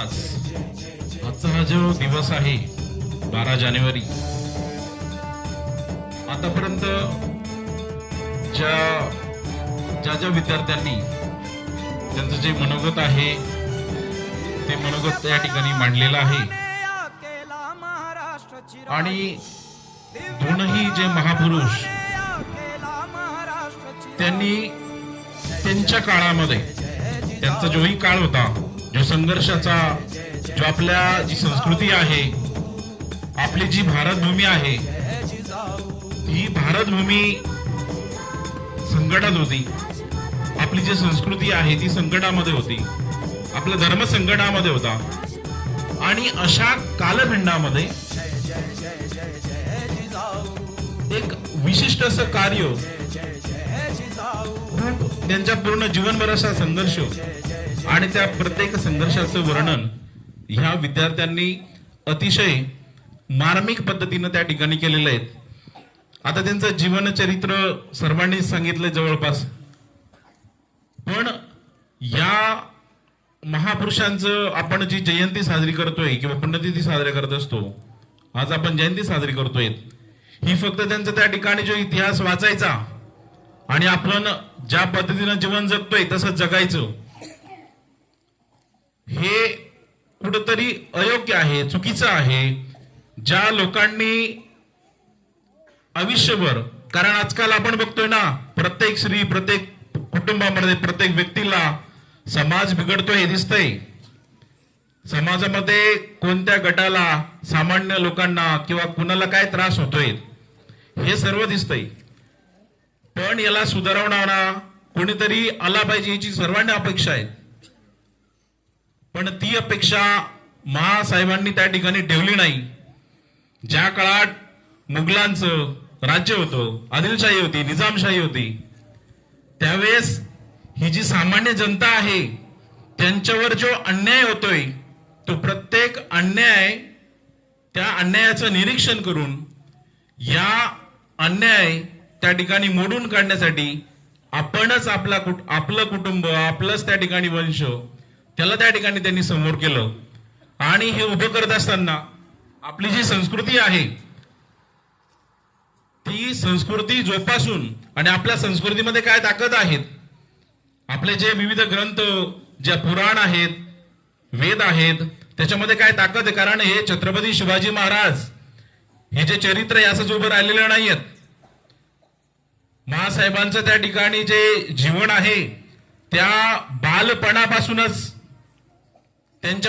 आजचा हा जो दिवस आहे 12 जानेवारी, आतापर्यंत ज्या विद्यार्थ्यांनी त्यांचं जे मनोगत आहे ते मनोगत त्या ठिकाणी मांडलेलं आहे आणि दोनही जे महापुरुष त्यांनी त्यांच्या काळामध्ये त्यांचा जोही काळ होता, जो संघर्षाचा, जो आपल्या जी संस्कृती आहे, आपली जी भारतभूमी आहे, ही भारतभूमी संकटात होती. आपली जी संस्कृती आहे ती संकटामध्ये होती, आपला धर्म संकटामध्ये होता. आणि अशा कालखंडामध्ये एक विशिष्ट असं कार्य, त्यांच्या पूर्ण जीवनभराचा संघर्ष आणि त्या प्रत्येक संघर्षाचं वर्णन ह्या विद्यार्थ्यांनी अतिशय मार्मिक पद्धतीने त्या ठिकाणी केलेलं आहे. आता त्यांचं जीवनचरित्र सर्वांनी सांगितलंय जवळपास, पण या महापुरुषांचं आपण जी जयंती साजरी करतोय किंवा पुण्यतिथी साजरी करत असतो, आज आपण जयंती साजरी करतोय, ही फक्त त्यांचा त्या ठिकाणी जो इतिहास वाचायचा आणि आपण ज्या पद्धतीनं जीवन जगतोय तसं जगायचं, हे कुठंतरी अयोग्य आहे, चुकीचं आहे. ज्या लोकांनी आयुष्यभर, कारण आजकाल आपण बघतोय ना, प्रत्येक स्त्री, प्रत्येक कुटुंबामध्ये, प्रत्येक व्यक्तीला समाज बिघडतोय हे दिसतंय. समाजामध्ये कोणत्या गटाला, सामान्य लोकांना किंवा कुणाला काय त्रास होतोय हे सर्व दिसतंय. पण याला सुधारवणारा कोणीतरी आला पाहिजे याची सर्वांना अपेक्षा आहे. पण ती अपेक्षा महासाहेबांनी त्या ठिकाणी ठेवली नाही. ज्या काळात मुघलांचं राज्य होतं, आदिलशाही होती, निजामशाही होती, त्यावेळेस ही जी सामान्य जनता आहे त्यांच्यावर जो अन्याय होतोय, तो प्रत्येक अन्याय, त्या अन्यायाचं निरीक्षण करून या अन्याय त्या ठिकाणी मोडून काढण्यासाठी आपणच आपलं कुटुंब, आपलंच त्या ठिकाणी वंश, त्याला त्या ठिकाणी त्यांनी समोर केलं. आणि हे उभं करत असताना आपली जी संस्कृती आहे ती संस्कृती जोपासून, आणि आपल्या संस्कृतीमध्ये काय ताकद आहेत, आपले जे विविध ग्रंथ, जे पुराण आहेत, वेद आहेत, त्याच्यामध्ये काय ताकद आहे. कारण हे छत्रपती शिवाजी महाराज हे जे चरित्र आहे असंच उभं राहिलेलं नाहीयेत. महासाहेबांचं त्या ठिकाणी जे जीवन आहे त्या बालपणापासूनच त्यांच्या